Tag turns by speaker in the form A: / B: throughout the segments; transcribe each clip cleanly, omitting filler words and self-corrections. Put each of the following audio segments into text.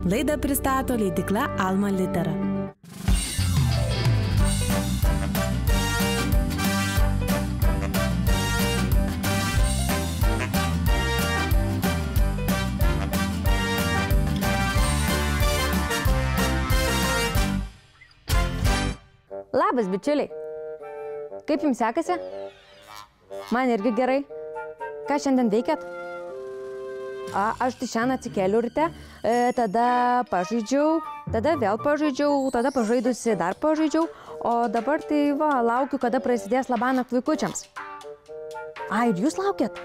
A: Laidą pristato leidykla Alma Litera.
B: Labas, bičiuliai. Kaip jums sekasi? Man irgi gerai. Ką šiandien veikėt? Aš tai šiandien atsikėliau ryte, tada pažaidžiau, tada vėl pažaidžiau, tada pažaidusi dar pažaidžiau, o dabar tai laukiu, kada prasidės labanakt vaikučiams. Ir jūs laukiat?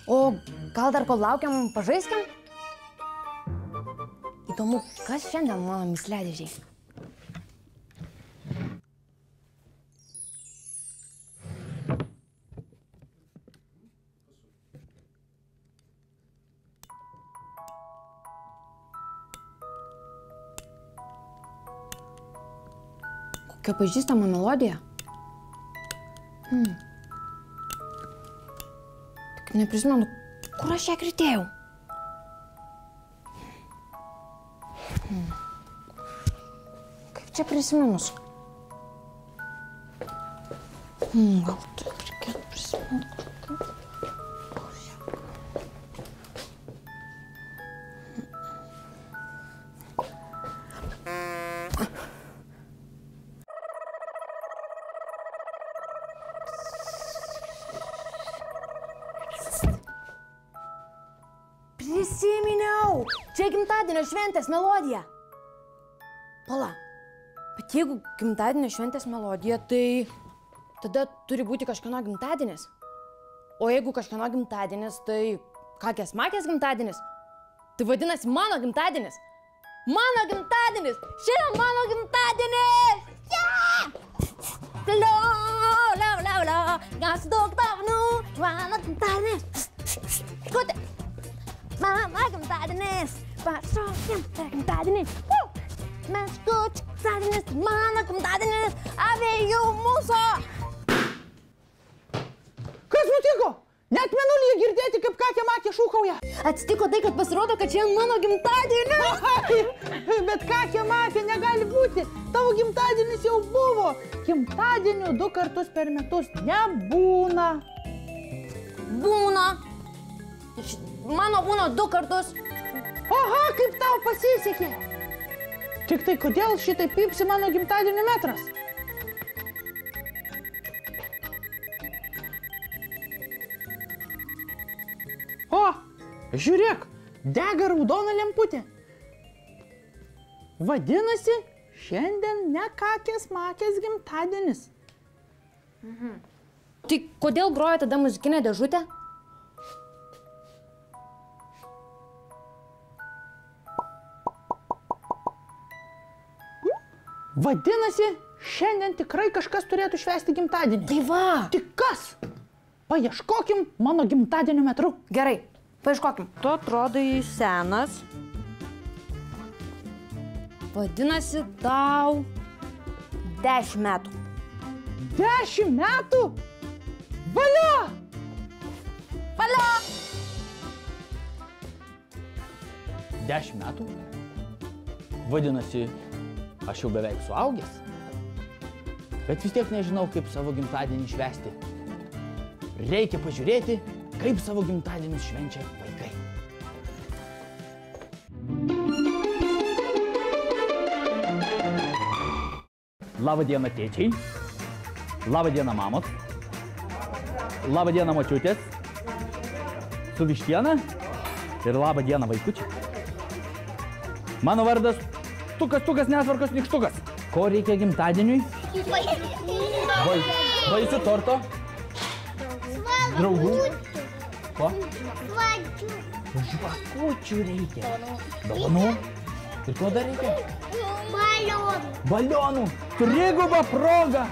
B: O gal dar kol laukiam pažaiskim? Įdomu, kas šiandien mano mysliadėžiai? Kokia pažįstama melodija? Tik neprisimenu, kur aš ją girdėjau. Kaip čia prisiminus? Gal tai reikėtų prisiminti. Prisiminiau! Čia gimtadienio šventės melodija. Pala, bet jeigu gimtadienio šventės melodija, tai tada turi būti kažkieno gimtadienis. O jeigu kažkieno gimtadienis, tai kakės makės gimtadienis. Tai vadinasi mano gimtadienis. Mano gimtadienis! Šiandien mano gimtadienis! Gausiu daug dovanų, mano gimtadienis. Skutė! Mano gimtadienis, pašokim per gimtadienį. Mes skučiu gimtadienis, mano gimtadienis, abiejų mūsų.
C: Kas nutiko? Net mėnulyje girdėti, kaip kakė makė šūkauja.
B: Atsitiko tai, kad pasirodo, kad šiandien mano gimtadienis.
C: Bet kakė makė negali būti. Tavo gimtadienis jau buvo. Gimtadienių 2 kartus per metus nebūna.
B: Būna. Mano būna 2 kartus.
C: Aha, kaip tau pasisekė. Tik tai kodėl šitai pypsi mano gimtadienio metras? O, žiūrėk, dega raudona lemputė. Vadinasi, šiandien ne kakės makės gimtadienis.
B: Tai kodėl groja tada muzikinė dėžutė?
C: Vadinasi, šiandien tikrai kažkas turėtų švęsti gimtadienį.
B: Tai va!
C: Tik kas? Paieškokim mano gimtadienio metru.
B: Gerai, paieškokim. Tu atrodai senas. Vadinasi, tau 10 metų.
C: 10 metų? Valio!
B: Valio!
D: 10 metų? Vadinasi, aš jau beveik suaugęs. Bet vis tiek nežinau, kaip savo gimtadienį švęsti. Reikia pažiūrėti, kaip savo gimtadienius švenčia vaikai. Labą dieną, tėčiai. Labą dieną, mamos. Labą dieną, močiutės. Su vištiena. Ir labą dieną, vaikučiai. Mano vardas Tukas, netvarkos, nykštukas. Ko reikia gimtadieniui? Vaisių torto. Draugų. Ko? Žvakučių reikia. Dovanų. Ir ko dar reikia?
E: Balionų.
D: Balionų. Triguba proga.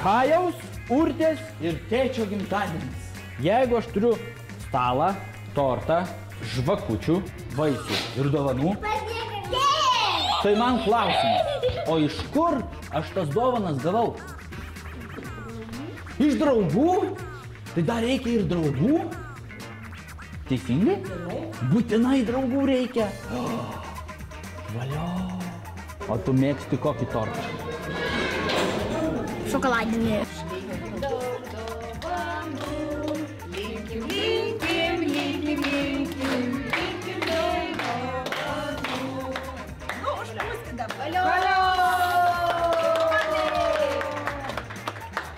D: Kajaus, Urtės ir tėčio gimtadienis. Jeigu aš turiu stalą, tortą, žvakučių, vaisių ir dovanų, tai man klausimas, o iš kur aš tas dovanas gavau? Iš draugų? Tai dar reikia ir draugų? Teisingai? Būtinai draugų reikia. Valio. O tu mėgsti kokį tortą?
E: Šokoladinė.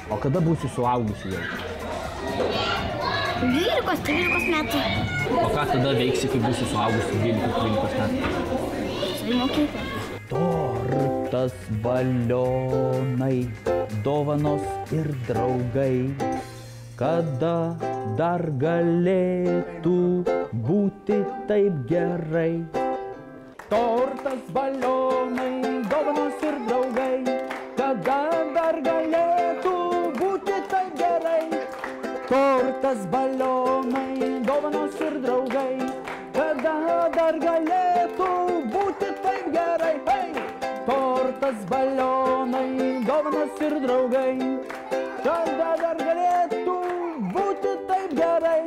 D: O kada būsi suaugusi jau?
E: 12-13 metų.
D: O ką tada veiksi, kai būsi suaugusi 12-13 metų?
E: Mokyklą.
D: Tortas, balionai, dovanos ir draugai. Kada dar galėtų būti taip gerai? Tortas, balionai, dovanos ir draugai. Kada dar galėtų būti taip gerai? Tortas, balionai, dovanos ir draugai. Kada dar galėtų būti taip gerai? Hey! Tortas, balionai, dovanos ir draugai. Kada dar galėtų būti taip gerai?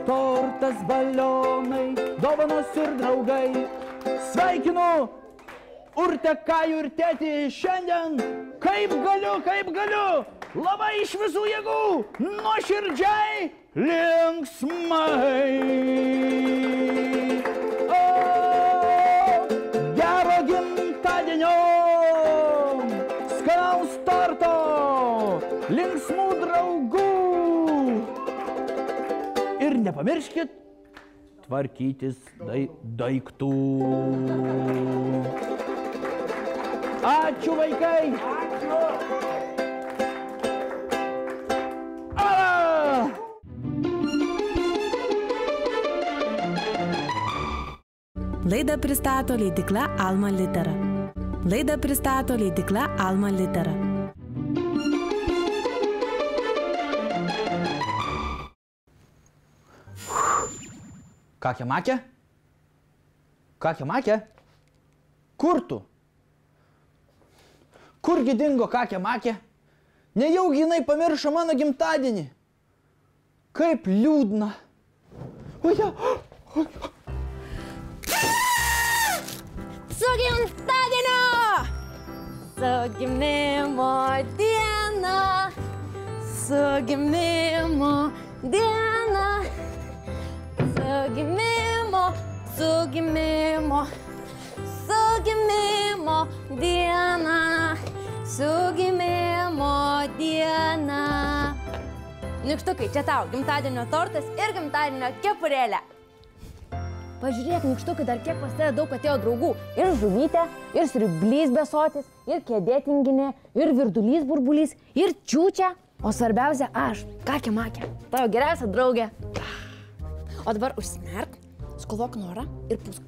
D: Tortas, balionai, dovanos ir draugai. Sveikinu Urtę, Kajų ir tėtį šiandien. Kaip galiu, labai iš visų jėgų, nuoširdžiai, linksmai. O, gero gimtadienio, skanaus torto, linksmų draugų. Ir nepamirškit tvarkytis daiktų. Ačiū, vaikai! Ačiū! Ala!
A: Laidą pristato leidykla Alma Litera. Laidą pristato leidykla Alma Litera.
D: Kakė makė? Kakė makė? Kur tu? Kurgi dingo kakė makė? Nejaugi jinai pamiršo mano gimtadienį. Kaip liūdna. Oje.
B: Su gimtadieniu! Su gimimo diena! Su gimimo diena! Su gimimo diena! Su gimimo diena! Nykštukai, čia tau gimtadienio tortas ir gimtadienio kepurėlė. Pažiūrėk, nykštukai, dar kiek pas tave daug atėjo draugų. Ir žuvytė, ir sriublys besotis, ir kėdė tinginė, ir virdulys burbulys, ir čiūčia. O svarbiausia, aš, kakė makė, tavo geriausia draugė. O dabar užsimerk, skolvok norą ir pūsk.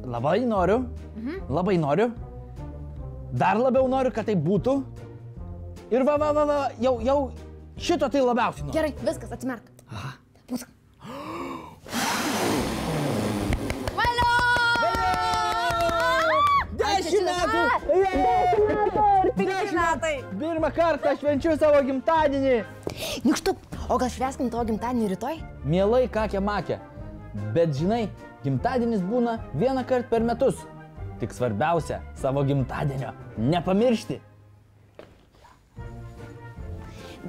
D: Labai noriu, labai noriu. Dar labiau noriu, kad tai būtų. Ir jau šito tai labiausiai noriu.
B: Gerai, viskas, atsimerk. Pūsk. Valio!
D: 10 metų!
B: 5 metai!
D: Pirmą kartą švenčiu savo gimtadienį.
B: Nykštuk, o gal švęskim tavo gimtadienį rytoj?
D: Mielai, kakė makė. Bet žinai, gimtadienis būna vieną kartą per metus. Tik svarbiausia, savo gimtadienio nepamiršti.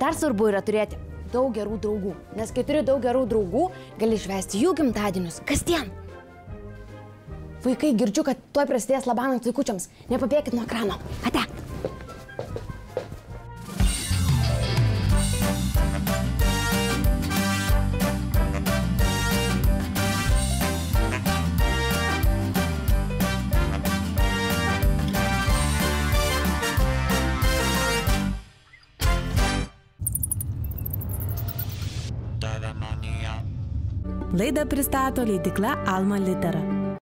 B: Dar svarbu yra turėti daug gerų draugų, nes kai turi daug gerų draugų, gali švęsti jų gimtadienius kasdien. Vaikai, girdžiu, kad tuoj prasidės labanant vaikučiams. Nepabėkit nuo ekrano. Ate.
A: Laidą pristato leidykla Alma Litera.